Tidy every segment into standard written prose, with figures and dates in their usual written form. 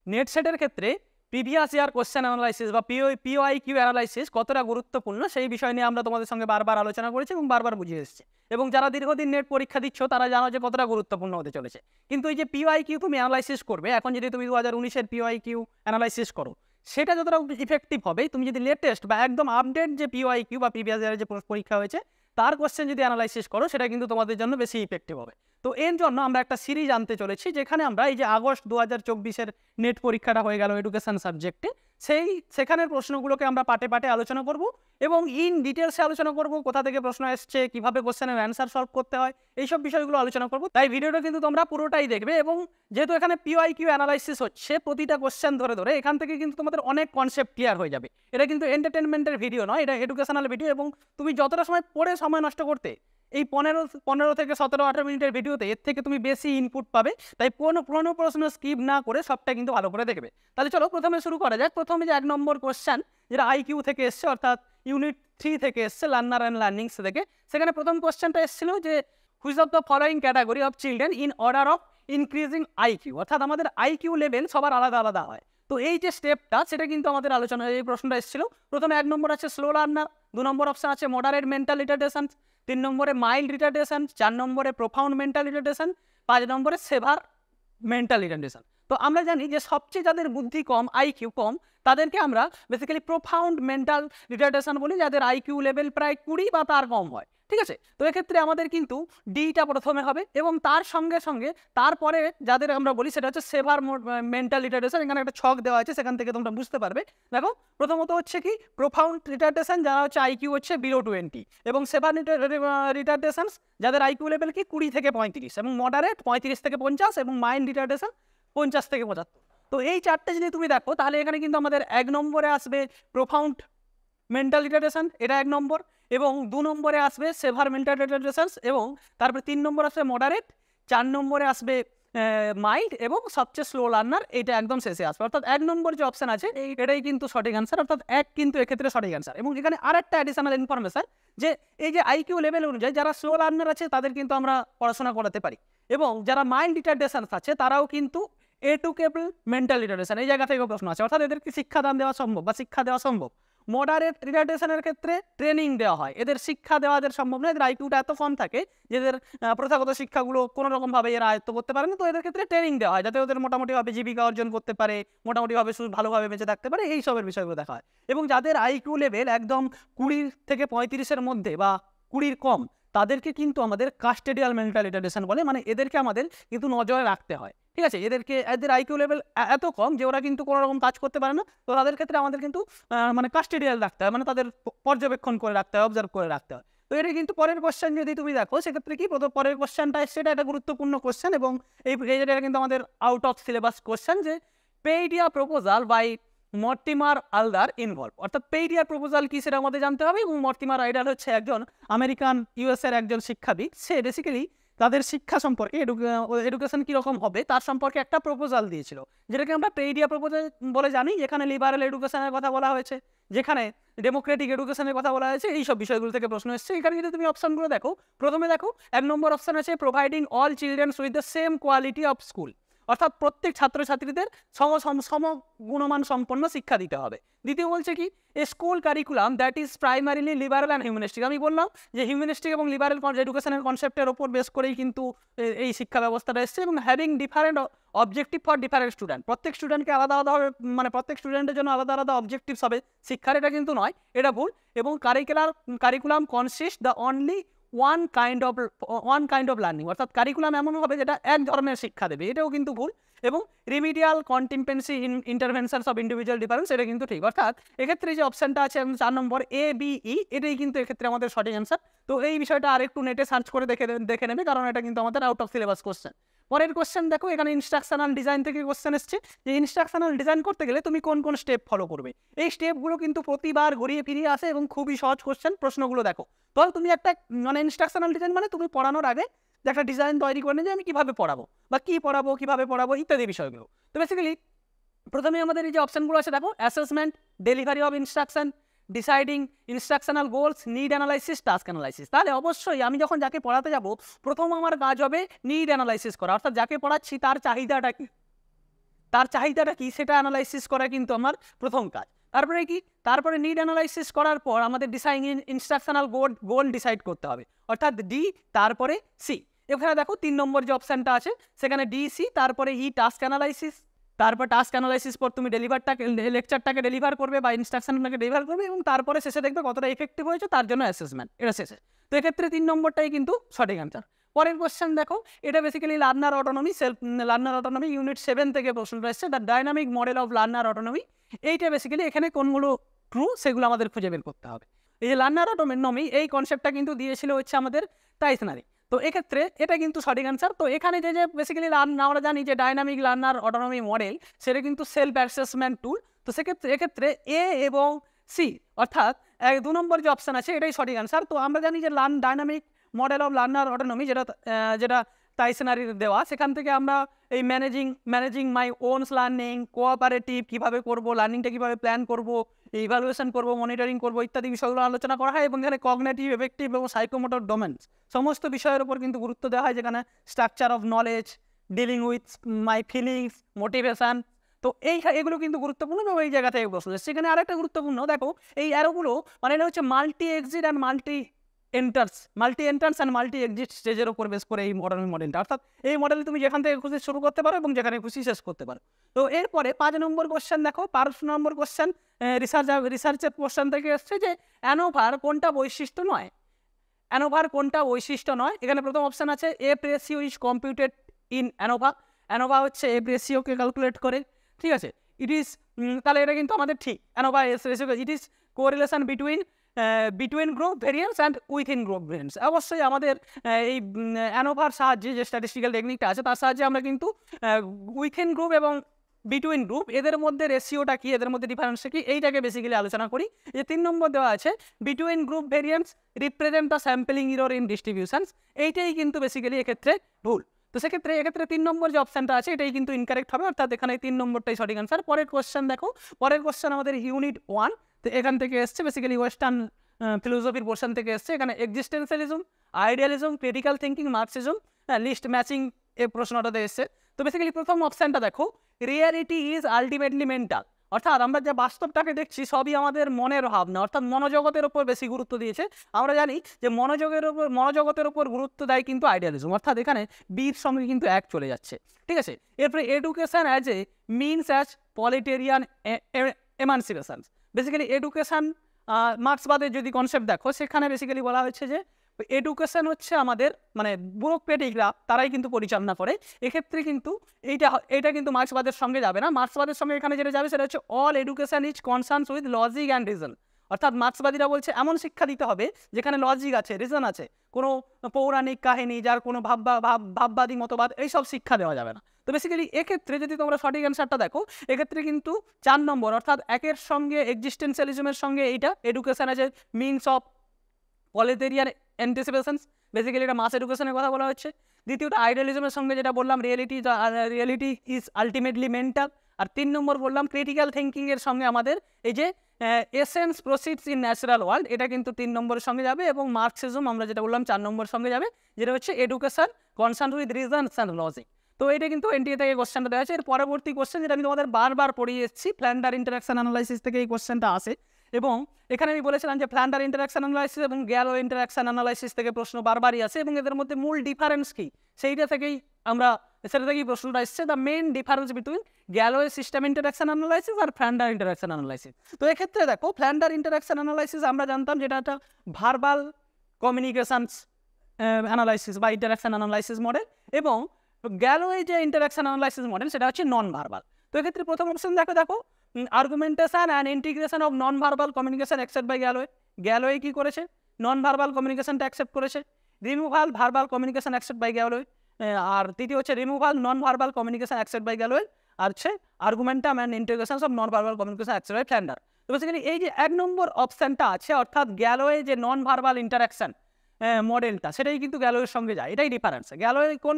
Net সেটের ক্ষেত্রে previous year question analysis বা পিওআইকিউ অ্যানালাইসিস কতটা গুরুত্বপূর্ণ সেই বিষয় নিয়ে আমরা তোমাদের সঙ্গে বারবার আলোচনা করেছি এবং বারবার বুঝিয়ে এসেছি। এবং যারা দীর্ঘদিন নেট পরীক্ষা দিচ্ছ তারা জানো যে কতটা গুরুত্বপূর্ণ হতে চলেছে। কিন্তু এই যে পিওআইকিউ তুমি অ্যানালাইসিস করবে, এখন যদি তুমি 2019-এর পিওআইকিউ অ্যানালাইসিস করো, সেটা যতটা ইফেক্টিভ হবে, তুমি যদি লেটেস্ট বা একদম আপডেট যে পিওআইকিউ বা প্রিভিয়াস ইয়ারের যে পরীক্ষা হয়েছে তার কোশ্চেন যদি অ্যানালাইসিস করো, সেটা কিন্তু তোমাদের জন্য বেশি ইফেক্টিভ হবে। তো এর জন্য আমরা একটা সিরিজ আনতে চলেছি, যেখানে আমরা এই যে আগস্ট 2024-এর নেট পরীক্ষাটা হয়ে গেল এডুকেশন সাবজেক্টে, সেখানের প্রশ্নগুলোকে আমরা পাটে পাটে আলোচনা করব এবং ইন ডিটেলসে আলোচনা করব, কোথা থেকে প্রশ্ন এসছে, কিভাবে কোশ্চেনের অ্যান্সার সলভ করতে হয়, এইসব বিষয়গুলো আলোচনা করব। তাই ভিডিওটা কিন্তু তোমরা পুরোটাই দেখবে। এবং যেহেতু এখানে পিওআইকিউ অ্যানালাইসিস হচ্ছে প্রতিটা কোশ্চেন ধরে ধরে, এখান থেকে কিন্তু তোমাদের অনেক কনসেপ্ট ক্লিয়ার হয়ে যাবে। এটা কিন্তু এন্টারটেনমেন্টের ভিডিও নয়, এটা এডুকেশনাল ভিডিও। এবং তুমি যতটা সময় পড়ে সময় নষ্ট করতে, এই 15 থেকে 17-18 মিনিটের ভিডিওতে এর থেকে তুমি বেশি ইনপুট পাবে। তাই কোনো প্রশ্ন স্কিপ না করে সবটা কিন্তু ভালো করে দেখবে। তাহলে চলো প্রথমে শুরু করা যাক। প্রথমে যে 1 নম্বর কোশ্চেন, যেটা আইকিউ থেকে এসছে, অর্থাৎ ইউনিট 3 থেকে এসছে, লার্নার অ্যান্ড লার্নিংস থেকে। সেখানে প্রথম কোশ্চেনটা এসেছিল যে which of the following category of children in order of increasing IQ, অর্থাৎ আমাদের আইকিউ লেভেল সবার আলাদা আলাদা হয়। তো এই যে স্টেপটা, সেটা কিন্তু আমাদের আলোচনা, এই প্রশ্নটা এসেছিল। প্রথমে 1 নম্বর আছে স্লো লার্নার, 2 নম্বর অপশন আছে মডারেট মেন্টাল রিটার্ডেশন, 3 নম্বরে মাইল্ড রিটার্ডেশন, 4 নম্বরে প্রোফাউন্ড মেন্টাল রিটার্ডেশন, 5 নম্বরে সেভার মেন্টাল রিটার্ডেশন। তো আমরা জানি যে সবচেয়ে যাদের বুদ্ধি কম, আইকিউ কম, তাদেরকে আমরা বেসিক্যালি প্রোফাউন্ড মেন্টাল রিটার্ডেশন বলি, যাদের আইকিউ লেভেল প্রায় 20 বা তার কম হয়। ঠিক আছে, তো এক্ষেত্রে আমাদের কিন্তু ডিটা প্রথমে হবে এবং তার সঙ্গে সঙ্গে তারপরে যাদের আমরা বলি সেটা হচ্ছে সেভার মেন্টাল রিটার্ডেশন। এখানে একটা ছক দেওয়া আছে, সেখান থেকে তোমরা বুঝতে পারবে। দেখো, প্রথমত হচ্ছে কি প্রোফাউন্ড রিটার্ডেশন, যারা হচ্ছে আইকিউ হচ্ছে বিলো 20, এবং সেভার রিটার্ডেশন যাদের আইকিউ লেভেল কি 20 থেকে 35, এবং মডারেট 35 থেকে 50, এবং মাইন্ড রিটার্ডেশন 50 থেকে 75। তো এই চারটে যদি তুমি দেখো, তাহলে এখানে কিন্তু আমাদের 1 নম্বরে আসবে প্রোফাউন্ড মেন্টাল রিটার্ডেশন, এটা 1 নম্বর, এবং 2 নম্বরে আসবে সেভার মেন্টাল রিটার্ডেশন, এবং তারপরে 3 নম্বর আসবে মডারেট, 4 নম্বরে আসবে মাইল্ড, এবং সবচেয়ে স্লো লার্নার, এটা একদম শেষে আসবে। অর্থাৎ 1 নম্বর যে অপশন আছে এটাই কিন্তু সঠিক অ্যান্সার, অর্থাৎ 1 কিন্তু এক্ষেত্রে সঠিক অ্যান্সার। এবং এখানে আরেকটা অ্যাডিশনাল ইনফরমেশন, যে এই যে আইকিউ লেভেল অনুযায়ী যারা স্লো লার্নার আছে তাদের কিন্তু আমরা পড়াশোনা করাতে পারি, এবং যারা মাইল্ড রিটার্ডেশন আছে তারাও কিন্তু এডুকেবল মেন্টাল রিটার্ডেশন, এই জায়গা থেকে প্রশ্ন আছে, অর্থাৎ এদেরকে শিক্ষাদান দেওয়া সম্ভব বা শিক্ষা দেওয়া সম্ভব। মডারেট রিটার্ডেশনের ক্ষেত্রে ট্রেনিং দেওয়া হয়, এদের শিক্ষা দেওয়া সম্ভব নয়, এদের আইকিউটা এত কম থাকে যে এদের প্রথাগত শিক্ষাগুলো কোনো রকমভাবে এরা আয়ত্ত করতে পারে না। তো এদের ক্ষেত্রে ট্রেনিং দেওয়া হয় যাতে ওদের মোটামুটিভাবে জীবিকা অর্জন করতে পারে, মোটামুটিভাবে ভালোভাবে বেঁচে থাকতে পারে, এই সবের বিষয়গুলো দেখা হয়। এবং যাদের আইকিউ লেভেল একদম 20 থেকে 35-এর মধ্যে বা 20-র কম, তাদেরকে কিন্তু আমাদের কাস্টেডিয়াল মেন্টাল রিটার্ডেশন বলে, মানে এদেরকে আমাদের কিন্তু নজরে রাখতে হয়। ঠিক আছে, এদের আইকিউ লেভেল এত কম যে ওরা কিন্তু কোনো রকম কাজ করতে পারে না। তো তাদের ক্ষেত্রে আমাদের কিন্তু মানে কাস্টেডিয়াল রাখতে হয়, মানে তাদের পর্যবেক্ষণ করে রাখতে হয়, অবজার্ভ করে রাখতে হয়। তো এটা কিন্তু পরের কোশ্চেন যদি তুমি দেখো, সেক্ষেত্রে কি পরের কোশ্চেনটা সেটা একটা গুরুত্বপূর্ণ কোশ্চেন, এবং এটা কিন্তু আমাদের আউট অফ সিলেবাস কোশ্চেন, যে পেইডিয়া প্রপোজাল বাই মর্টিমার আলদার ইনভলভ, অর্থাৎ পেইডিয়ার প্রপোজাল কি সেটা আমাদের জানতে হবে। এবং মর্টিমার আলদার হচ্ছে একজন আমেরিকান ইউএসএর একজন শিক্ষাবিদ, সে বেসিক্যালি তাদের শিক্ষা সম্পর্কে, এডুকেশন কীরকম হবে তার সম্পর্কে একটা প্রপোজাল দিয়েছিল, যেটাকে আমরা পেইডিয়া প্রপোজাল বলে জানি। যেখানে লিবারেল এডুকেশনের কথা বলা হয়েছে, যেখানে ডেমোক্রেটিক এডুকেশনের কথা বলা হয়েছে, এই সব বিষয়গুলো থেকে প্রশ্ন এসেছে। এখানে যদি তুমি অপশনগুলো দেখো, প্রথমে দেখো 1 নম্বর অপশন আছে providing all children's with the same quality of school, অর্থাৎ প্রত্যেক ছাত্রছাত্রীদের সম গুণমান সম্পন্ন শিক্ষা দিতে হবে। দ্বিতীয় বলছে কি a school curriculum that is primarily liberal and humanistic. আমি বললাম যে হিউম্যানিস্টিক এবং লিবারেল এডুকেশনের কনসেপ্টের ওপর বেস করেই কিন্তু এই শিক্ষা ব্যবস্থাটা এসছে, এবং having different objective for different student, প্রত্যেক স্টুডেন্টকে আলাদা আলাদাভাবে, মানে প্রত্যেক স্টুডেন্টের জন্য আলাদা আলাদা অবজেক্টিভস হবে শিক্ষার, এটা কিন্তু নয়, এটা ভুল। এবং curriculum consist the only one kind of learning, অর্থাৎ কারিকুলাম এমন হবে যেটা এক ধরনের শিক্ষা দেবে, এটাও কিন্তু ভুল। এবং remedial contingency interventions of individual difference, এটা কিন্তু ঠিক। অর্থাৎ এক্ষেত্রে যে অপশনটা আছে 4 নম্বর ABE, এটাই কিন্তু এক্ষেত্রে আমাদের সঠিক অ্যান্সার। তো এই বিষয়টা আরেকটু নেটে সার্চ করে দেখে নেবে, কারণ এটা কিন্তু আমাদের আউট অফ সিলেবাস কোশ্চেন। পরের কোশ্চেন দেখো, এখানে ইনস্ট্রাকশনাল ডিজাইন থেকে কোশ্চেন এসছে, যে ইনস্ট্রাকশনাল ডিজাইন করতে গেলে তুমি কোন কোন স্টেপ ফলো করবে। এই স্টেপগুলো কিন্তু প্রতিবার ঘুরিয়ে ফিরিয়ে আসে এবং খুবই সহজ কোশ্চেন। প্রশ্নগুলো দেখো, তো তুমি একটা মানে ইনস্ট্রাকশনাল ডিজাইন মানে তুমি পড়ানোর আগে একটা ডিজাইন তৈরি করে নিয়ে যে আমি কিভাবে পড়াবো বা কি পড়াবো, কিভাবে পড়াবো, ইত্যাদি বিষয়গুলো। তো বেসিক্যালি প্রথমে আমাদের এই যে অপশনগুলো আছে দেখো, assessment, delivery of instruction, deciding instructional goals, need analysis, task analysis. তাহলে অবশ্যই আমি যখন যাকে পড়াতে যাব, প্রথম আমার কাজ হবে নিড অ্যানালাইসিস করা, অর্থাৎ যাকে পড়াচ্ছি তার চাহিদাটা কি, তার চাহিদাটা কি সেটা অ্যানালাইসিস করা কিন্তু আমার প্রথম কাজ। তারপরে কি, তারপরে নিড অ্যানালাইসিস করার পর আমাদের ডিসাইডিং ইনস্ট্রাকশনাল গোল ডিসাইড করতে হবে, অর্থাৎ ডি তারপরে সি। এখানে দেখো 3 নম্বর যে অপশানটা আছে সেখানে ডি সি, তারপরে ই টাস্ক অ্যানালাইসিস, তারপর টাস্ক অ্যানালাইসিস পর তুমি লেকচারটাকে ডেলিভার করবে বা ইনস্ট্রাকশনটাকে ডেলিভার করবে, এবং তারপরে শেষে দেখবে কতটা ইফেক্টিভ হয়েছে তার জন্য অ্যাসেসমেন্ট, এটা শেষে। তো এক্ষেত্রে 3 নম্বরটাই কিন্তু সঠিক অ্যান্সার। পরের কোশ্চেন দেখো, এটা basically learner autonomy, self learner autonomy unit 7 থেকে প্রশ্নটা এসছে, the dynamic model of learner autonomy. এইটা বেসিক্যালি এখানে কোনগুলো ট্রু সেগুলো আমাদের খুঁজে বের করতে হবে। এই যে লার্নার অটোনমি এই কনসেপ্টটা কিন্তু দিয়েছিল হচ্ছে আমাদের টাইসনারি, তো এক্ষেত্রে এটা কিন্তু সঠিক অ্যান্সার। তো এখানে যে বেসিক্যালি আমরা জানি যে ডাইনামিক লার্নার অটোনমি মডেল সেটা কিন্তু সেলফ অ্যাসেসমেন্ট টুল। তো সেক্ষেত্রে এক্ষেত্রে এ এবং সি অর্থাৎ 2 নম্বর যে অপশান আছে এটাই সঠিক অ্যান্সার। তো আমরা জানি যে dynamic model of learner autonomy যেটা টাইসনারির দেওয়া, সেখান থেকে আমরা এই ম্যানেজিং মাই ওনস লার্নিং, কোঅপারেটিভ কীভাবে করবো, লার্নিংটা কীভাবে প্ল্যান করবো, ইভ্যালুয়েশন করবো, মনিটরিং করবো ইত্যাদি বিষয়গুলো আলোচনা করা হয়। এবং এখানে কগনিটিভ, এফেক্টিভ এবং সাইকোমোটর ডোমেন্স সমস্ত বিষয়ের উপর কিন্তু গুরুত্ব দেওয়া হয়, যেখানে structure of knowledge, dealing with my feelings, motivation. তো এগুলো কিন্তু গুরুত্বপূর্ণ এবং এই জায়গা থেকে প্রশ্ন। সেখানে আরেকটা গুরুত্বপূর্ণ দেখো, এই অ্যারোগুলো মানে এটা হচ্ছে multi exit and multi entrance and multi exit স্টেজের উপর বেস করে এই মডেলটা, অর্থাৎ এই মডেল তুমি যেখান থেকে খুশি শুরু করতে পারো এবং যেখানে খুশি শেষ করতে পারো। তো এরপরে 5 নম্বর কোশ্চেন দেখো, 5 নম্বর কোশ্চেন রিসার্চের কোশ্চেন থেকে এসছে যে অ্যানোভার কোনটা বৈশিষ্ট্য নয়। অ্যানোভার কোনটা বৈশিষ্ট্য নয়, এখানে প্রথম অপশান আছে F ratio is computed in ANOVA. ANOVA হচ্ছে এফ রেশিওকে ক্যালকুলেট করে, ঠিক আছে। ইট ইজ, তাহলে এটা কিন্তু আমাদের ঠিক, ANOVA S ratio, it is correlation between group variance and within group variance. অবশ্যই আমাদের এই অ্যানোভার সাহায্যে যে স্ট্যাটিস্টিক্যাল টেকনিকটা আছে তার সাহায্যে আমরা কিন্তু উইথিন গ্রুপ এবং বিটুইন গ্রুপ এদের মধ্যে রেশিওটা কি, এদের মধ্যে ডিফারেন্সটা কি, এইটাকে বেসিক্যালি আলোচনা করি। যে 3 নম্বর দেওয়া আছে between group variance represent the sampling error in distributions, এইটাই কিন্তু বেসিক্যালি এক্ষেত্রে ভুল। তো সেক্ষেত্রে এক্ষেত্রে 3 নম্বর যে অপশানটা আছে এটাই কিন্তু ইনকারেক্ট হবে, অর্থাৎ এখানে 3 নম্বরটাই সঠিক অ্যান্সার। পরের কোশ্চেন দেখো, পরের কোশ্চেন আমাদের ইউনিট 1, তো এখান থেকে এসছে বেসিক্যালি ওয়েস্টার্ন ফিলোসফির পোর্শন থেকে এসছে। এখানে existentialism, idealism, critical thinking, Marxism, list matching এই প্রশ্নটাতে এসছে। তো বেসিক্যালি প্রথম অপশানটা দেখো, রিয়ালিটি ইজ আলটিমেটলি মেন্টাল, অর্থাৎ আমরা যে বাস্তবটাকে দেখছি সবই আমাদের মনের ভাবনা, অর্থাৎ মনোজগতের উপর বেশি গুরুত্ব দিয়েছে। আমরা জানি যে মনোজগতের উপর গুরুত্ব দেয় কিন্তু আইডিয়ালিজম, অর্থাৎ এখানে বির সঙ্গে কিন্তু এক চলে যাচ্ছে, ঠিক আছে। এরপরে education as a means as proletarian emancipation. Basically education মার্ক্সবাদের যদি কনসেপ্ট দেখো সেখানে বেসিক্যালি বলা হচ্ছে যে এডুকেশন হচ্ছে আমাদের মানে ব্যুরোক্রেটিকরা তারাই কিন্তু পরিচালনা করে। এক্ষেত্রে কিন্তু এইটা কিন্তু মার্ক্সবাদের সঙ্গে যাবে না। মার্ক্সবাদের সঙ্গে এখানে যেটা যাবে সেটা হচ্ছে all education is concerns with logic and reason, অর্থাৎ মার্ক্সবাদীরা বলছে এমন শিক্ষা দিতে হবে যেখানে লজিক আছে, রিজন আছে, কোনো পৌরাণিক কাহিনী যার কোনো ভাববাদী মতবাদ এইসব শিক্ষা দেওয়া যাবে না। তো বেসিক্যালি এক্ষেত্রে যদি তোমরা সঠিক অ্যান্সারটা দেখো, এক্ষেত্রে কিন্তু 4 নম্বর অর্থাৎ একের সঙ্গে এক্সিস্টেন্সিয়ালিজমের সঙ্গে এইটা education as a means of proletarian anticipations, basically এটা মাস এডুকেশনের কথা বলা হচ্ছে। দ্বিতীয়টা আইডিয়ালিজমের সঙ্গে যেটা বললাম রিয়েলিটি ইজ আলটিমেটলি মেন্টাল। আর 3 নম্বর বললাম ক্রিটিক্যাল থিঙ্কিংয়ের সঙ্গে আমাদের এই যে essence proceeds in natural world, এটা কিন্তু 3 নম্বরের সঙ্গে যাবে। এবং মার্কসিজম আমরা যেটা বললাম 4 নম্বরের সঙ্গে যাবে, যেটা হচ্ছে education concern with reasons and logic. তো এটা কিন্তু এনটিএ থেকে কোশ্চেনটা দেওয়া আছে। এর পরবর্তী কোশ্চেন যেটা আমি তোমাদের বারবার পড়িয়ে এসেছি, ফ্ল্যান্ডার ইন্টারাকশন অ্যানালাইসিস থেকে এই কোশ্চেনটা আসে। এবং এখানে আমি বলেছিলাম যে ফ্ল্যান্ডার ইন্টারাকশন অ্যানালাইসিস এবং গ্যালো ইন্টারাকশন অ্যানালাইসিস থেকে প্রশ্ন বারবারই আসে, এবং এদের মধ্যে মূল ডিফারেন্স কি সেটা থেকেই প্রশ্নটা এসছে। The main difference between Galloway system interaction analysis আর ফ্ল্যান্ডার ইন্টারাকশন অ্যানালাইসিস। তো এক্ষেত্রে দেখো ফ্ল্যান্ডার ইন্টারাকশন অ্যানালাইসিস আমরা জানতাম যেটা একটা ভার্বাল কমিউনিকেশনস অ্যানালাইসিস বা ইন্টারাকশন অ্যানালাইসিস মডেল, এবং গ্যালোয় যে ইন্টারাকশন অ্যানালাইসিস মডেল সেটা হচ্ছে নন ভার্বাল। তো এক্ষেত্রে প্রথম অপশন দেখো argumentation and integration of non verbal communication accept by Galloway কি করেছে, নন ভার্বাল কমিউনিকেশনটা অ্যাকসেপ্ট করেছে। Removal verbal communication accept by Galloway, আর তৃতীয় হচ্ছে removal non verbal communication accept by Galloway, আর হচ্ছে argumentum and integration of non verbal communication accept by Flanders. তো বেসিক্যালি এই যে 1 নম্বর অপশানটা আছে অর্থাৎ গ্যালোয় যে নন ভার্বাল ইন্টারাকশন মডেলটা সেটাই কিন্তু গ্যালোয়ের সঙ্গে যায়, এটাই ডিফারেন্স। গ্যালোয় কোন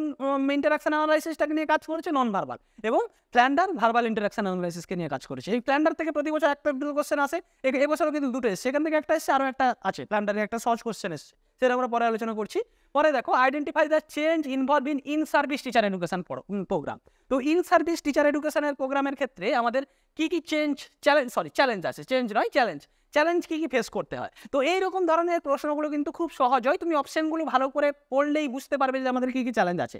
ইন্টারাকশন অ্যানালাইসিসটাকে নিয়ে কাজ করেছে, নন ভার্বাল, এবং ফ্ল্যান্ডার ভার্বাল ইন্টারাকশন অ্যানালাইসিসকে নিয়ে কাজ করেছে। এই ফ্ল্যান্ডার থেকে প্রতি বছর একটা কোশ্চেন আসে, এবছরও কিন্তু 2টো এসছে, সেখান থেকে একটা এসছে, আরও একটা আছে ফ্ল্যান্ডারের একটা সহজ কোশ্চেন এসছে, সেটা আমরা পরে আলোচনা করছি। পরে দেখো identify the change involve in service teacher education programme. তো ইন সার্ভিস টিচার এডুকেশনের প্রোগ্রামের ক্ষেত্রে আমাদের কি কি চ্যালেঞ্জ আছে, চেঞ্জ নয় চ্যালেঞ্জ কি কি ফেস করতে হয়। তো এইরকম ধরনের প্রশ্নগুলো কিন্তু খুব সহজ হয়, তুমি অপশনগুলো ভালো করে পড়লেই বুঝতে পারবে যে আমাদের কি কি চ্যালেঞ্জ আছে।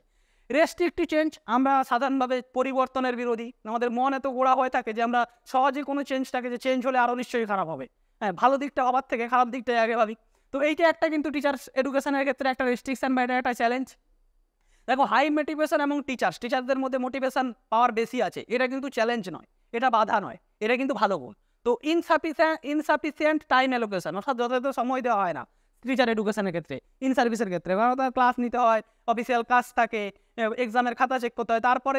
রেস্ট্রিক্টিভ চেঞ্জ, আমরা সাধারণভাবে পরিবর্তনের বিরোধী, আমাদের মন এত গোড়া হয়ে থাকে যে আমরা সহজে কোনো চেঞ্জটাকে যে চেঞ্জ হলে আরও নিশ্চয়ই খারাপ হবে, হ্যাঁ ভালো দিকটা হবার থেকে খারাপ দিকটাই আগে ভাবি। তো এইটা একটা কিন্তু টিচার এডুকেশনের ক্ষেত্রে একটা রেস্ট্রিকশন বা এটা একটা চ্যালেঞ্জ। দেখো হাই মোটিভেশন এবং টিচারদের মধ্যে মোটিভেশন পাওয়ার বেশি আছে, এটা কিন্তু চ্যালেঞ্জ নয়, এটা বাধা নয়, এটা কিন্তু ভালো গুণ। তো ইনসাফিসিয়েন্ট টাইম অ্যালোকেশন, অর্থাৎ যথাযথ সময় দেওয়া হয় না টিচার এডুকেশনের ক্ষেত্রে, ইন সার্ভিসের ক্ষেত্রে, কারণ তার ক্লাস নিতে হয়, অফিসিয়াল কাজ থাকে, এক্সামের খাতা চেক করতে হয়, তারপরে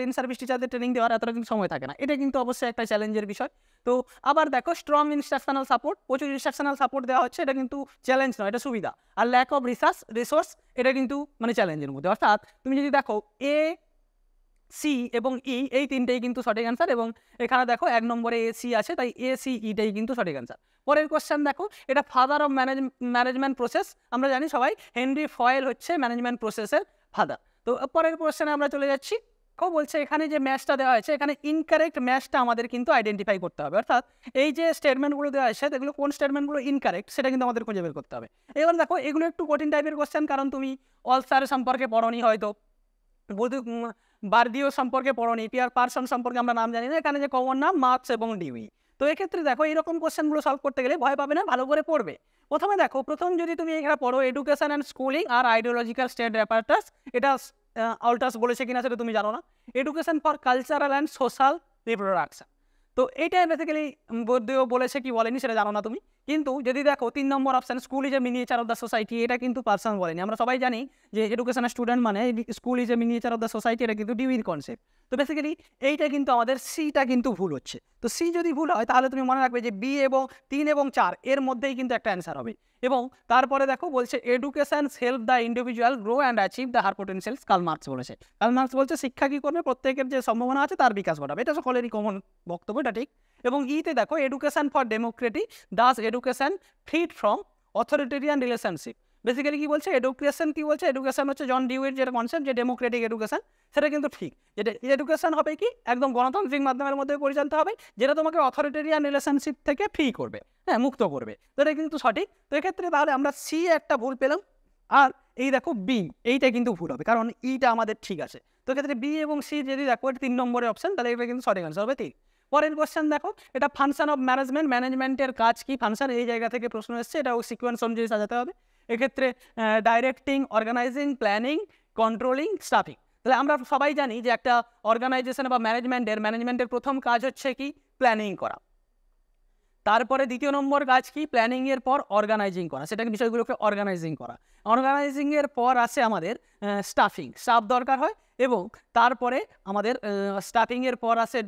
ইন সার্ভিস টিচারদের ট্রেনিং দেওয়ার এতটা কিন্তু সময় থাকে না, এটা কিন্তু অবশ্যই একটা চ্যালেঞ্জের বিষয়। তো আবার দেখো স্ট্রং ইনস্ট্রাকশনাল সাপোর্ট, প্রচুর ইনস্ট্রাকশনাল সাপোর্ট দেওয়া হচ্ছে, এটা কিন্তু চ্যালেঞ্জ নয়, এটা সুবিধা। আর ল্যাক অফ রিসোর্স, এটা কিন্তু মানে চ্যালেঞ্জের মধ্যে। অর্থাৎ তুমি যদি দেখো এ, সি এবং ই এই তিনটেই কিন্তু সঠিক অ্যান্সার, এবং এখানে দেখো 1 নম্বরে এ সি আছে, তাই এ সি ইটাই কিন্তু সঠিক অ্যান্সার। পরের কোশ্চেন দেখো, এটা ফাদার অফ ম্যানেজমেন্ট প্রসেস, আমরা জানি সবাই হেনরি ফয়েল হচ্ছে ম্যানেজমেন্ট প্রসেসের ফাদার। তো পরের কোশ্চেনে আমরা চলে যাচ্ছি। কেউ বলছে এখানে যে ম্যাচটা দেওয়া হয়েছে, এখানে ইনকারেক্ট ম্যাচটা আমাদের কিন্তু আইডেন্টিফাই করতে হবে, অর্থাৎ এই যে স্টেটমেন্টগুলো দেওয়া হয়েছে এগুলো কোন স্টেটমেন্টগুলো ইনকারেক্ট সেটা কিন্তু আমাদের খুঁজে বের করতে হবে। এবার দেখো এগুলো একটু কঠিন টাইপের কোশ্চেন, কারণ তুমি অলসার সম্পর্কে পড়োনি, হয়তো বার্দিও সম্পর্কে পড়োনি, পিয়ার পারসন সম্পর্কে আমরা নাম জানি না, এখানে যে কমন নাম মার্কস এবং ডিউই। তো এক্ষেত্রে দেখো এরকম কোশ্চেনগুলো সলভ করতে গেলে ভয় পাবে না, ভালো করে পড়বে। প্রথমে দেখো, প্রথম যদি তুমি এখানে পড়ো এডুকেশন অ্যান্ড স্কুলিং আর আইডিওলজিক্যাল স্টেট অ্যাপারেটাস, এটা আল্টাস বলেছে কিনা সেটা তুমি জানো না, education for cultural and social reproduction. তো এইটা বেসিক্যালি বর্দিও বলেছে কি বলেনি সেটা জানো না তুমি। কিন্তু যদি দেখো 3 নম্বর option school is a miniature of the society, এটা কিন্তু পারসন বলেনি। আমরা সবাই জানি যে এডুকেশনের স্টুডেন্ট মানে school is a miniature of the society, এটা কিন্তু ডিউইর কনসেপ্ট। তো বেসিক্যালি এইটা কিন্তু আমাদের সিটা কিন্তু ভুল হচ্ছে। তো সি যদি ভুল হয় তাহলে তুমি মনে রাখবে যে বি এবং 3 এবং 4 এর মধ্যেই কিন্তু একটা অ্যান্সার হবে। এবং তারপরে দেখো বলছে education help the individual grow and achieve the her potentials, Karl Marx বলেছে। কার্ল মার্কস বলছে শিক্ষা কী করবে, প্রত্যেকের যে সম্ভাবনা আছে তার বিকাশ ঘটাবে, এটা সকলেরই কমন বক্তব্য, এটা ঠিক। এবং ইতে দেখো education for democracy thus education freed from authoritarian relationship. Basically কি বলছে এডুকেশন, কি বলছে এডুকেশন হচ্ছে জন ডিউইর যেটা কনসেপ্ট যে ডেমোক্রেটিক এডুকেশন, সেটা কিন্তু ঠিক। যেটা এডুকেশন হবে কি একদম গণতান্ত্রিক মাধ্যমের মধ্যে পরিচালিত হবে, যেটা তোমাকে অথরিটেরিয়ান রিলেশনশিপ থেকে ফ্রি করবে, হ্যাঁ মুক্ত করবে। তো এটা কিন্তু সঠিক। তো এক্ষেত্রে তাহলে আমরা সি একটা ভুল পেলাম, আর এই দেখো বি এইটা কিন্তু ভুল হবে, কারণ ইটা আমাদের ঠিক আছে। তো এক্ষেত্রে বি এবং সি যদি দেখো 3 নম্বরের অপশন, তাহলে এটা কিন্তু সঠিক আনসার হবে ঠিক। পরের কোশ্চেন দেখো, এটা ফাংশন অফ ম্যানেজমেন্টের কাজ কি, ফাংশন এই জায়গা থেকে প্রশ্ন এসছে, এটাও সিকোয়েন্স অনুযায়ী সাজাতে হবে। এক্ষেত্রে directing, organising, planning, controlling, staffing. তাহলে আমরা সবাই জানি যে একটা অর্গানাইজেশন বা ম্যানেজমেন্টের প্রথম কাজ হচ্ছে কি প্ল্যানিং করা, তারপরে দ্বিতীয় নম্বর কাজ কি প্ল্যানিং এর পর অর্গানাইজিং করা, সেটাকে বিষয়গুলোকে অর্গানাইজিং করা। অর্গানাইজিং এর পর আসে আমাদের স্টাফ দরকার হয়, এবং তারপরে আমাদের স্টাফিং এর পর আসে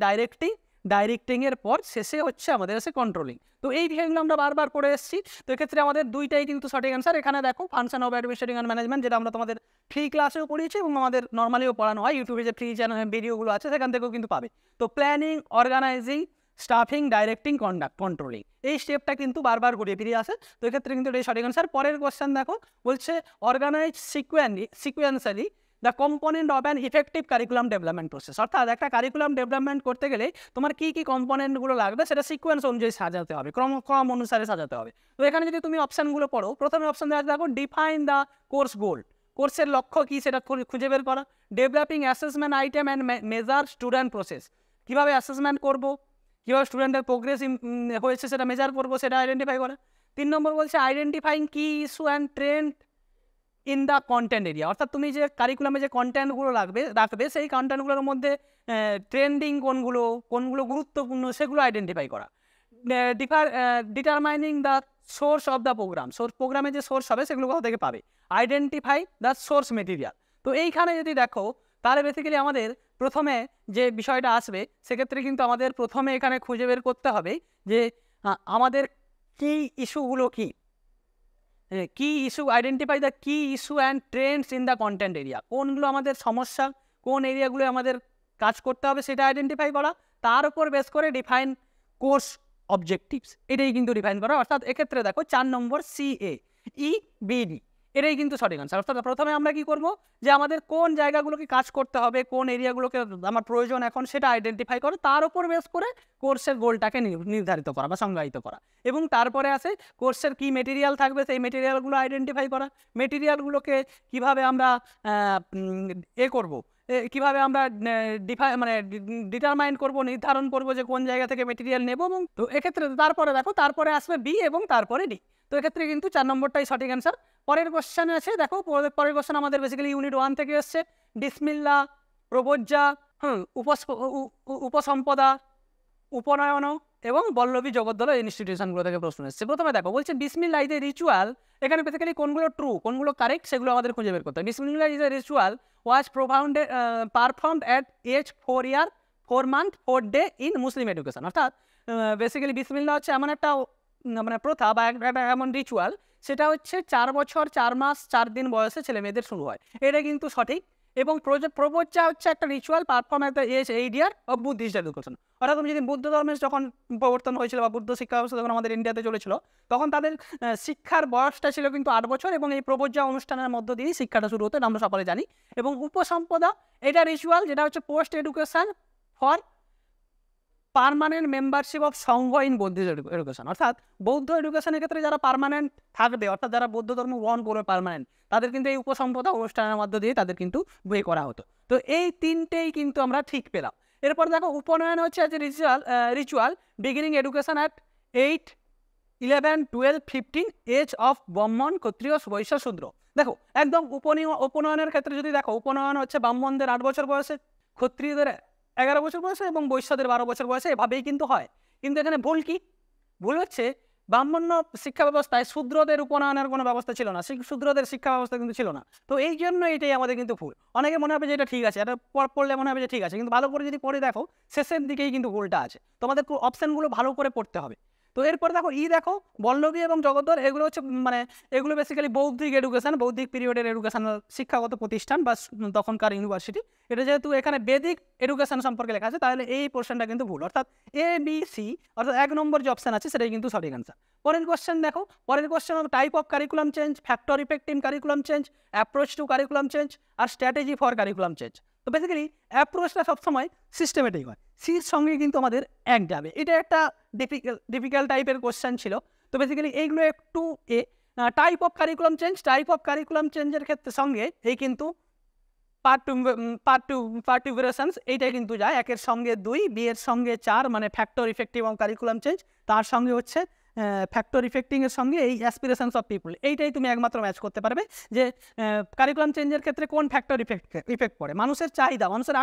ডাইরেক্টিং এর পর শেষে হচ্ছে আমাদের আছে কন্ট্রোলিং। তো এই বিষয়গুলো আমরা বারবার পড়ে এসেছি। তো এক্ষেত্রে আমাদের দুইটাই কিন্তু সঠিক অ্যান্সার। এখানে দেখো function of administrating and management, যেটা আমরা তোমাদের ফ্রি ক্লাসেও পড়িয়েছি এবং আমাদের নর্মালিও পড়ানো হয়, ইউটিউবে যে ফ্রি চ্যানেল ভিডিওগুলো আছে সেখান থেকেও কিন্তু পাবে। তো planning, organizing, staffing, directing, controlling, এই স্টেপটা কিন্তু বারবার ঘুরিয়ে ফিরিয়ে আসে। তো এক্ষেত্রে কিন্তু এটাই সঠিক অ্যান্সার। পরের কোশ্চেন দেখো, বলছে organize sequentially the component of an effective curriculum development process. অর্থাৎ একটা কারিকুলাম ডেভেলপমেন্ট করতে গেলে তোমার কী কী কম্পোনেন্টগুলো লাগবে সেটা সিকোয়েন্স অনুযায়ী সাজাতে হবে, ক্রম অনুসারে সাজাতে হবে। তো এখানে যদি তুমি অপশানগুলো পড়ো, প্রথমে অপশান দেওয়া দেখো ডিফাইন দ্য কোর্স গোল, কোর্সের লক্ষ্য কী সেটা খুঁজে বের করা। Developing assessment item and measure student process, কীভাবে অ্যাসেসমেন্ট করবো, কীভাবে স্টুডেন্টের প্রোগ্রেস হয়েছে সেটা মেজার করবো, সেটা আইডেন্টিফাই করা। 3 নম্বর বলছে আইডেন্টিফাইং কি issue and trend in the content area, অর্থাৎ তুমি যে কারিকুলামে যে কন্টেন্টগুলো রাখবে সেই কন্টেন্টগুলোর মধ্যে ট্রেন্ডিং কোনগুলো গুরুত্বপূর্ণ সেগুলো আইডেন্টিফাই করা। Determining the source of the প্রোগ্রামে যে সোর্স হবে সেগুলো কোথা থেকে পাবে। Identify the source material. তো এইখানে যদি দেখো তাহলে বেসিক্যালি আমাদের প্রথমে যে বিষয়টা আসবে, সেক্ষেত্রে কিন্তু আমাদের প্রথমে এখানে খুঁজে বের করতে হবে যে আমাদের কি ইস্যুগুলো কি ইস্যু, আইডেন্টিফাই দ্য কি issue and Trends in the content area, কোনগুলো আমাদের সমস্যা, কোন এরিয়াগুলো আমাদের কাজ করতে হবে সেটা আইডেন্টিফাই করা, তার উপর বেস করে ডিফাইন কোর্স অবজেক্টিভস, এটাই কিন্তু ডিফাইন করা। অর্থাৎ এক্ষেত্রে দেখো 4 নম্বর CA EBD, এটাই কিন্তু সঠিক আনসার। অর্থাৎ প্রথমে আমরা কি করব, যে আমাদের কোন জায়গাগুলোকে কাজ করতে হবে, কোন এরিয়াগুলোকে আমার প্রয়োজন এখন সেটা আইডেন্টিফাই করে, তার উপর বেস করে কোর্সের গোলটাকে নির্ধারিত করা বা সংজ্ঞায়িত করা। এবং তারপরে আসে কোর্সের কি মেটেরিয়াল থাকবে, সেই মেটেরিয়ালগুলো আইডেন্টিফাই করা, মেটেরিয়ালগুলোকে কিভাবে আমরা করব, কিভাবে আমরা ডিটারমাইন করব, নির্ধারণ করব যে কোন জায়গা থেকে মেটেরিয়াল নেব। এবং তো এক্ষেত্রে তারপরে দেখো, তারপরে আসবে বি এবং তারপরে ডি। তো এক্ষেত্রে কিন্তু 4 নম্বরটাই সঠিক অ্যান্সার। পরের কোশ্চেন আছে, দেখো পরের কোশ্চেন আমাদের বেসিক্যালি ইউনিট 1 থেকে এসছে। বিসমিল্লাহ, প্রবজ্জা, উপসম্পদা, উপনয়ন এবং বল্লভী জগদ্দল ইনস্টিটিউশনগুলো থেকে প্রশ্ন এসছে। প্রথমে দেখো বলছে বিসমিল্লাহ ইজ এ রিচুয়াল, এখানে বেসিক্যালি কোনগুলো ট্রু কোনগুলো কারেক্ট সেগুলো আমাদের খুঁজে বের করতে হবে। Bismillah is a ritual was performed at age 4 year 4 month 4 day in Muslim education. অর্থাৎ বেসিক্যালি বিসমিল্লাহ হচ্ছে এমন একটা মানে প্রথা বা একটা এমন রিচুয়াল, সেটা হচ্ছে 4 বছর 4 মাস 4 দিন বয়সে ছেলে মেয়েদের শুরু হয়, এটা কিন্তু সঠিক। এবং প্রবজ্জা হচ্ছে একটা ritual perform at the age 8 year of Buddhist education. অর্থাৎ তুমি যদি বুদ্ধ ধর্মের যখন প্রবর্তন হয়েছিল বা বুদ্ধ শিক্ষা ব্যবস্থা যখন আমাদের ইন্ডিয়াতে চলেছিল, তখন তাদের শিক্ষার বয়সটা ছিল কিন্তু 8 বছর, এবং এই প্রবজ্জা অনুষ্ঠানের মধ্য দিয়েই শিক্ষাটা শুরু হতো, আমরা সকলে জানি। এবং উপসম্পদা এটা রিচুয়াল যেটা হচ্ছে post education for permanent membership of Sangha in Buddhist education. অর্থাৎ বৌদ্ধ এডুকেশনের ক্ষেত্রে যারা পার্মানেন্ট থাকবে, অর্থাৎ যারা বৌদ্ধ ধর্ম গ্রহণ করবে পার্মানেন্ট, তাদের কিন্তু এই উপসম্পদা অনুষ্ঠানের মধ্য দিয়ে তাদের কিন্তু বই করা হতো। তো এই তিনটেই কিন্তু আমরা ঠিক পেলাম। এরপর দেখো উপনয়ন হচ্ছে যে ritual beginning education at 8, 11, 12, 15 age of Brahmin, Kshatriya, বৈশ্য, শূদ্র। দেখো একদম উপনয়নের ক্ষেত্রে যদি দেখো, উপনয়ন হচ্ছে ব্রাহ্মণদের 8 বছর বয়সে, ক্ষত্রিয়দের 11 বছর বয়সে এবং বৈশ্যদের 12 বছর বয়সে, এভাবেই কিন্তু হয়। কিন্তু এখানে ভুল কি? ভুল হচ্ছে ব্রাহ্মণ্য শিক্ষা ব্যবস্থায় শূদ্রদের উপনয়নের কোনো ব্যবস্থা ছিল না, শূদ্রদের শিক্ষা ব্যবস্থা কিন্তু ছিল না। তো এই জন্য এটাই আমাদের কিন্তু ভুল। অনেকে মনে হবে যে এটা ঠিক আছে, এটা পড়লে মনে হবে যে ঠিক আছে, কিন্তু ভালো করে যদি পড়ে দেখো শেষের দিকেই কিন্তু ভুলটা আছে। তোমাদের অপশানগুলো ভালো করে পড়তে হবে। তো এরপর দেখো দেখো বল্লভী এবং জগদ্দল, এগুলো হচ্ছে এগুলো বেসিক্যালি বৌদ্ধিক এডুকেশন, বৌদ্ধিক পিরিয়ডের এডুকেশনাল শিক্ষাগত প্রতিষ্ঠান বা তখনকার ইউনিভার্সিটি। এটা যেহেতু এখানে বেদিক এডুকেশন সম্পর্কে লেখা আছে, তাহলে এই পোর্শনটা কিন্তু ভুল। অর্থাৎ ABC, অর্থাৎ 1 নম্বর যে অপশন আছে সেটাই কিন্তু সঠিক আনসার। পরের কোশ্চেন দেখো, পরের কোশ্চেন হলো type of curriculum change, factor effect in curriculum change, approach to curriculum change আর স্ট্র্যাটেজি ফর কারিকুলাম চেঞ্জ। তো বেসিক্যালি অ্যাপ্রোচটা সবসময় সিস্টেমেটিক হয়, সির সঙ্গে কিন্তু আমাদের এক যাবে। এটা একটা ডিফিকাল্ট টাইপের কোশ্চেন ছিল। তো বেসিক্যালি এইগুলো একটু টাইপ অফ কারিকুলাম চেঞ্জের ক্ষেত্রে সঙ্গে এই কিন্তু পার্ট টু ভেরিয়েশনস এইটাই কিন্তু যায়, 1 এর সঙ্গে 2, বি এর সঙ্গে 4, মানে ফ্যাক্টর ইফেক্টিভ এবং কারিকুলাম চেঞ্জ, তার সঙ্গে হচ্ছে ফ্যাক্টর ইফেক্টিং এর সঙ্গে এই অ্যাসপিরেশনস অফ পিপল, এইটাই তুমি একমাত্র ম্যাচ করতে পারবে যে কারিকুলাম চেঞ্জের ক্ষেত্রে কোন ফ্যাক্টর ইফেক্ট পড়ে। মানুষের চাহিদা, মানুষের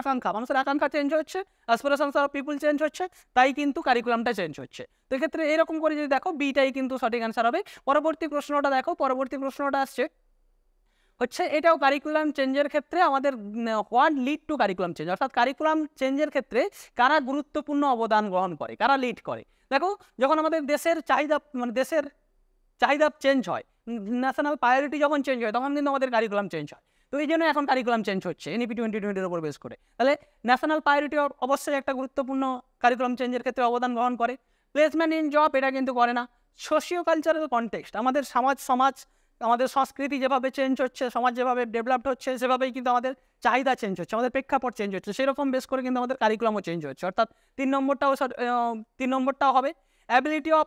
আকাঙ্ক্ষা চেঞ্জ হচ্ছে, অ্যাসপিরেশনস অফ পিপল চেঞ্জ হচ্ছে, তাই কিন্তু কারিকুলামটা চেঞ্জ হচ্ছে। তো এক্ষেত্রে এরকম করে যদি দেখো, বিটাই কিন্তু সঠিক অ্যান্সার হবে। পরবর্তী প্রশ্নটা দেখো, পরবর্তী প্রশ্নটা আসছে হচ্ছে এটাও কারিকুলাম চেঞ্জের ক্ষেত্রে আমাদের what lead to curriculum change, অর্থাৎ কারিকুলাম চেঞ্জের ক্ষেত্রে কারা গুরুত্বপূর্ণ অবদান গ্রহণ করে, কারা লিড করে। দেখো যখন আমাদের দেশের চাহিদা চেঞ্জ হয়, ন্যাশনাল প্রায়োরিটি যখন চেঞ্জ হয়, তখন কিন্তু আমাদের কারিকুলাম চেঞ্জ হয়। তো এই জন্য এখন কারিকুলাম চেঞ্জ হচ্ছে NEP 2020-এর উপর বেস করে। তাহলে ন্যাশনাল প্রায়োরিটি অবশ্যই একটা গুরুত্বপূর্ণ কারিকুলাম চেঞ্জের ক্ষেত্রে অবদান গ্রহণ করে। প্লেসমেন্ট ইন জব এটা কিন্তু করে না। সোশিও কালচারাল কনটেক্সট, আমাদের সমাজ আমাদের সংস্কৃতি যেভাবে চেঞ্জ হচ্ছে, সমাজ যেভাবে ডেভেলপড হচ্ছে, সেভাবেই কিন্তু আমাদের চাহিদা চেঞ্জ হচ্ছে, আমাদের প্রেক্ষাপট চেঞ্জ হচ্ছে, সেরকম বেস করে কিন্তু আমাদের কারিকুলামও চেঞ্জ হচ্ছে। অর্থাৎ 3 নম্বরটাও হবে অ্যাবিলিটি অফ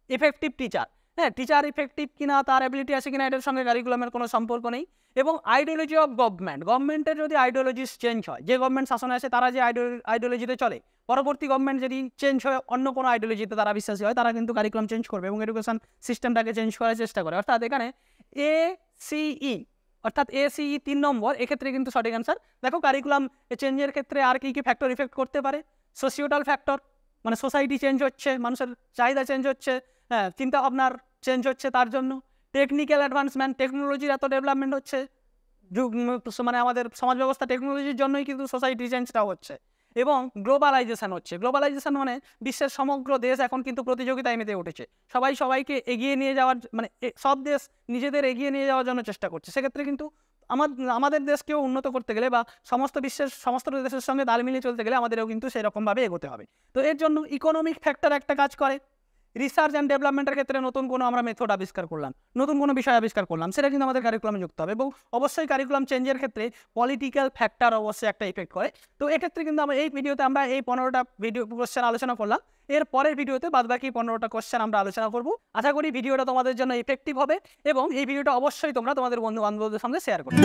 ইফেক্টিভ টিচার। হ্যাঁ, টিচার ইফেক্টিভ কিনা, তার অ্যাবিলিটি আছে কিনা, এটার সঙ্গে কারিকুলামের কোনো সম্পর্ক নেই। এবং আইডিওলজি অফ গভর্নমেন্টের যদি আইডিওলজিস চেঞ্জ হয়, যে গভর্নমেন্ট শাসনে আছে তারা যে আইডিওলজিতে চলে, পরবর্তী গভর্নমেন্ট যদি চেঞ্জ হয়, অন্য কোনো আইডিওলজিতে তারা বিশ্বাসী হয়, তারা কিন্তু কারিকুলাম চেঞ্জ করবে এবং এডুকেশন সিস্টেমটাকে চেঞ্জ করার চেষ্টা করে। অর্থাৎ এখানে ACE, অর্থাৎ ACE 3 নম্বর, এক্ষেত্রে কিন্তু সঠিক অ্যান্সার। দেখো কারিকুলাম চেঞ্জের ক্ষেত্রে আর কি ফ্যাক্টর ইফেক্ট করতে পারে? সোশিওটাল ফ্যাক্টর, মানে সোসাইটি চেঞ্জ হচ্ছে, মানুষের চাহিদা চেঞ্জ হচ্ছে, হ্যাঁ, চিন্তা ভাবনার চেঞ্জ হচ্ছে, তার জন্য টেকনিক্যাল অ্যাডভান্সমেন্ট, টেকনোলজির এত ডেভেলপমেন্ট হচ্ছে, মানে আমাদের সমাজ ব্যবস্থা টেকনোলজির জন্যই কিন্তু সোসাইটি চেঞ্জটাও হচ্ছে। এবং গ্লোবালাইজেশন হচ্ছে, গ্লোবালাইজেশন মানে বিশ্বের সমগ্র দেশ এখন কিন্তু প্রতিযোগিতায় মেতে উঠেছে, সবাই সবাইকে এগিয়ে নিয়ে যাওয়ার, মানে সব দেশ নিজেদের এগিয়ে নিয়ে যাওয়ার জন্য চেষ্টা করছে। সেক্ষেত্রে কিন্তু আমাদের দেশকেও উন্নত করতে গেলে বা বিশ্বের সমস্ত দেশের সঙ্গে তাল মিলিয়ে চলতে গেলে আমাদেরও কিন্তু সেরকমভাবে এগোতে হবে। তো এর জন্য ইকোনমিক ফ্যাক্টর একটা কাজ করে, রিসার্চ অ্যান্ড ডেভেলপমেন্টের ক্ষেত্রে নতুন কোনো আমরা মেথড আবিষ্কার করলাম, নতুন কোনো বিষয় আবিষ্কার করলাম, সেটা কিন্তু আমাদের কারিকুলামে যুক্ত হবে। এবং অবশ্যই কারিকুলাম চেঞ্জের ক্ষেত্রে পলিটিক্যাল ফ্যাক্টর অবশ্যই একটা ইফেক্ট করে। তো এক্ষেত্রে কিন্তু আমরা এই ভিডিওতে আমরা এই 15টা ভিডিও কোশ্চেন আলোচনা করলাম। এর পরের ভিডিওতে বাদবাকি 15টা কোশ্চেন আমরা আলোচনা করব। আশা করি ভিডিওটা তোমাদের জন্য ইফেক্টিভ হবে এবং এই ভিডিওটা অবশ্যই তোমরা তোমাদের বন্ধু বান্ধবদের সামনে শেয়ার করবে।